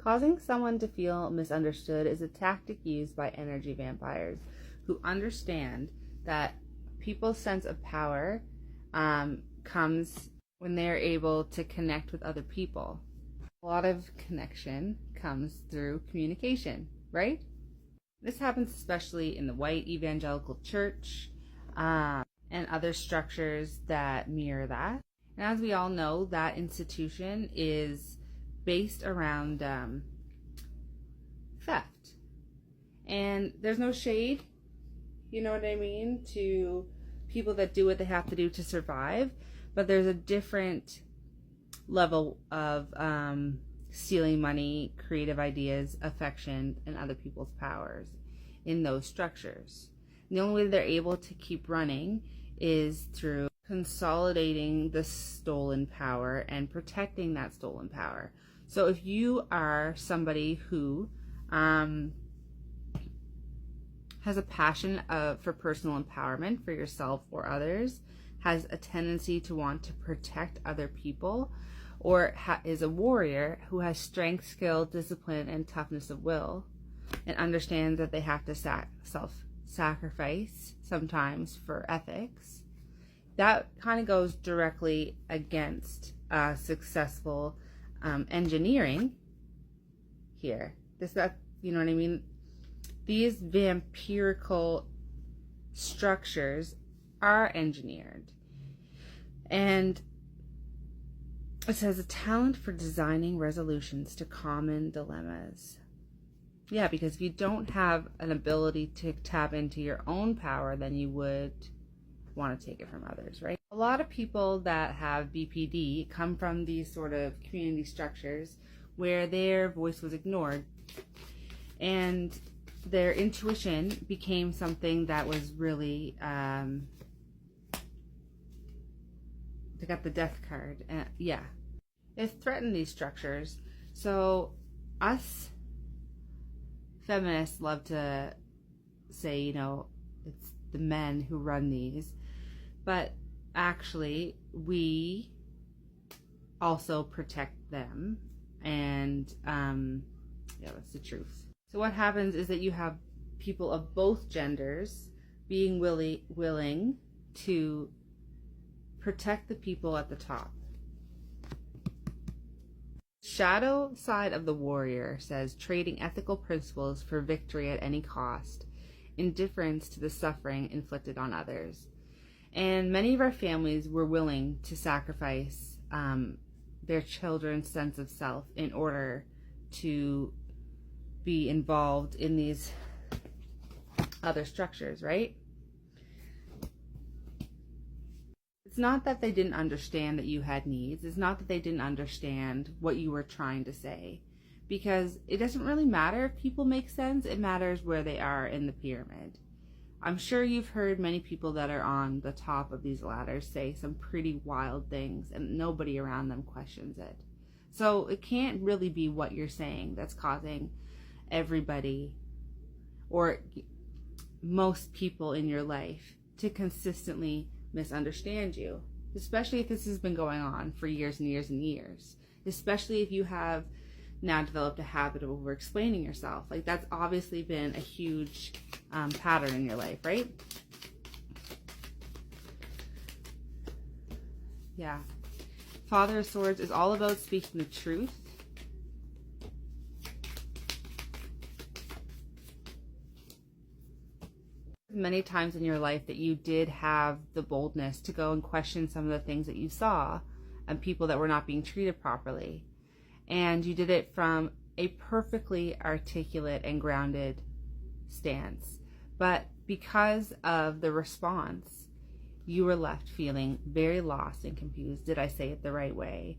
Causing someone to feel misunderstood is a tactic used by energy vampires who understand that people's sense of power comes when they're able to connect with other people. A lot of connection comes through communication, right? This happens especially in the white evangelical church and other structures that mirror that. And as we all know, that institution is based around theft. And there's no shade, you know what I mean, to people that do what they have to do to survive, but there's a different level of stealing money, creative ideas, affection, and other people's powers in those structures. The only way they're able to keep running is through consolidating the stolen power and protecting that stolen power. So if you are somebody who has a passion for personal empowerment for yourself or others, has a tendency to want to protect other people, or is a warrior who has strength, skill, discipline, and toughness of will, and understands that they have to self-sacrifice sometimes for ethics, that kind of goes directly against successful engineering here. You know what I mean? These vampirical structures are engineered. And it says a talent for designing resolutions to common dilemmas. Yeah, because if you don't have an ability to tap into your own power, then you would want to take it from others, right? A lot of people that have BPD come from these sort of community structures where their voice was ignored, and their intuition became something that was really they got the death card. Yeah, it threatened these structures. So us feminists love to say, you know, it's the men who run these, but actually we also protect them, and yeah, that's the truth. So what happens is that you have people of both genders being willing to protect the people at the top. Shadow side of the warrior says trading ethical principles for victory at any cost, indifference to the suffering inflicted on others. And many of our families were willing to sacrifice their children's sense of self in order to be involved in these other structures, right? It's not that they didn't understand that you had needs. It's not that they didn't understand what you were trying to say, because it doesn't really matter if people make sense. It matters where they are in the pyramid. I'm sure you've heard many people that are on the top of these ladders say some pretty wild things, and nobody around them questions it. So it can't really be what you're saying that's causing everybody or most people in your life to consistently misunderstand you, especially if this has been going on for years and years and years, especially if you have now developed a habit of over explaining yourself. Like, that's obviously been a huge pattern in your life, right? Yeah. Father of Swords is all about speaking the truth. Many times in your life that you did have the boldness to go and question some of the things that you saw and people that were not being treated properly. And you did it from a perfectly articulate and grounded stance. But because of the response, you were left feeling very lost and confused. Did I say it the right way?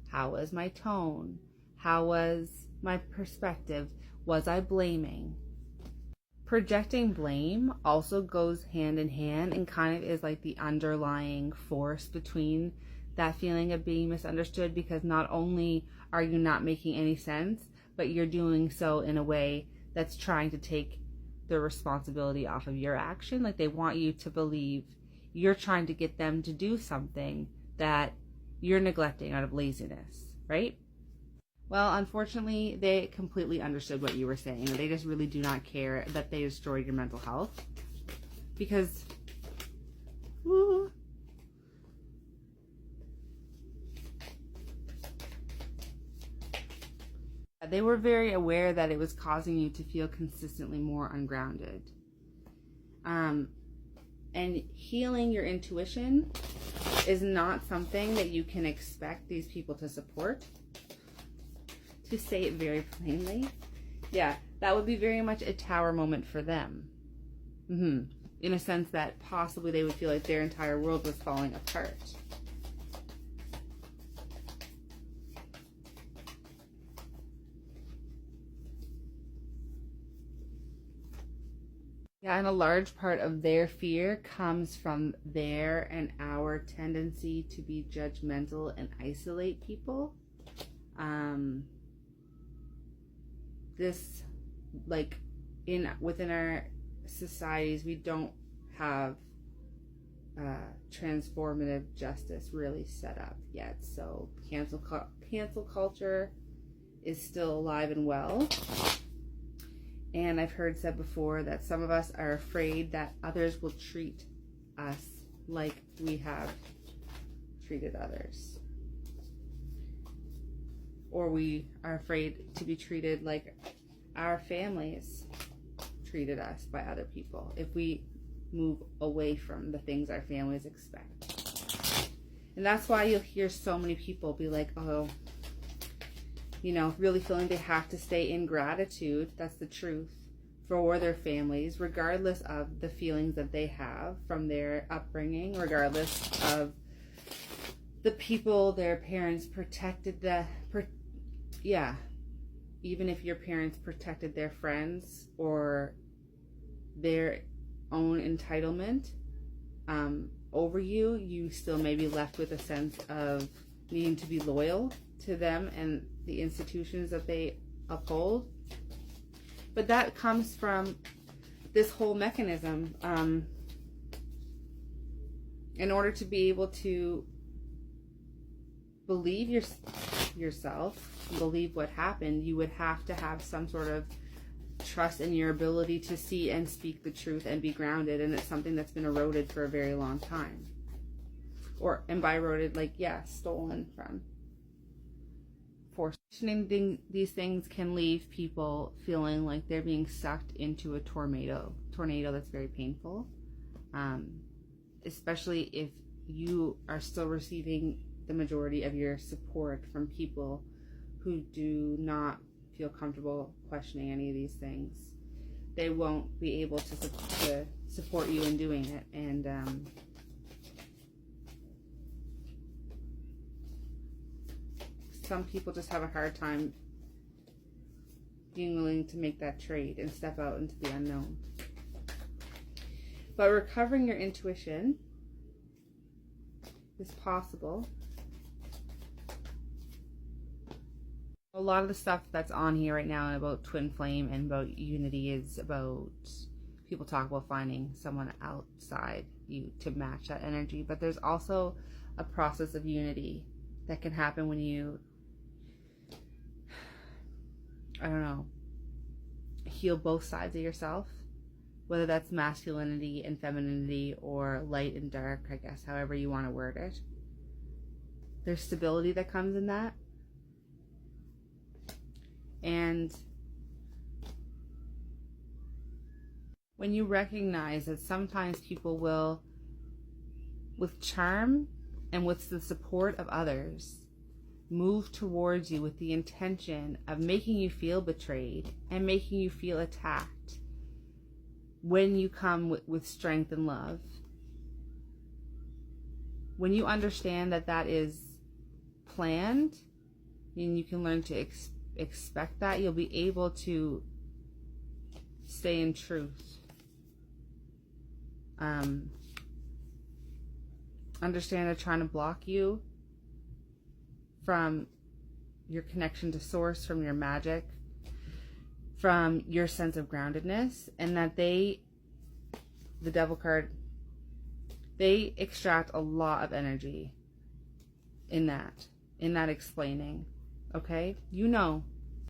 How was my tone? How was my perspective? Was I blaming? Projecting blame also goes hand in hand and kind of is like the underlying force between that feeling of being misunderstood, because not only are you not making any sense, but you're doing so in a way that's trying to take the responsibility off of your action. Like, they want you to believe you're trying to get them to do something that you're neglecting out of laziness, right? Well, unfortunately, they completely understood what you were saying. They just really do not care that they destroyed your mental health. Because, woo, they were very aware that it was causing you to feel consistently more ungrounded. And healing your intuition is not something that you can expect these people to support. To say it very plainly, yeah, that would be very much a tower moment for them. In a sense that possibly they would feel like their entire world was falling apart. Yeah, and a large part of their fear comes from their and our tendency to be judgmental and isolate people. This, like, within our societies, we don't have transformative justice really set up yet. So cancel culture is still alive and well. And I've heard said before that some of us are afraid that others will treat us like we have treated others. Or we are afraid to be treated like our families treated us by other people if we move away from the things our families expect. And that's why you'll hear so many people be like, oh, you know, really feeling they have to stay in gratitude, that's the truth, for their families, regardless of the feelings that they have from their upbringing, regardless of the people their parents protected, even if your parents protected their friends or their own entitlement over you, you still may be left with a sense of needing to be loyal to them and the institutions that they uphold. But that comes from this whole mechanism. In order to be able to believe yourself, believe what happened, you would have to have some sort of trust in your ability to see and speak the truth and be grounded. And it's something that's been eroded for a very long time. And by eroded, stolen from. Questioning these things can leave people feeling like they're being sucked into a tornado that's very painful, especially if you are still receiving the majority of your support from people who do not feel comfortable questioning any of these things. They won't be able to support you in doing it, and some people just have a hard time being willing to make that trade and step out into the unknown. But recovering your intuition is possible. A lot of the stuff that's on here right now about twin flame and about unity is about, people talk about finding someone outside you to match that energy. But there's also a process of unity that can happen when you, heal both sides of yourself, whether that's masculinity and femininity or light and dark, I guess, however you want to word it. There's stability that comes in that. And when you recognize that sometimes people will, with charm and with the support of others, move towards you with the intention of making you feel betrayed and making you feel attacked when you come with strength and love. When you understand that that is planned and you can learn to expect that, you'll be able to stay in truth. Understand they're trying to block you from your connection to source, from your magic, from your sense of groundedness, and that the devil card, they extract a lot of energy in that explaining. Okay? You know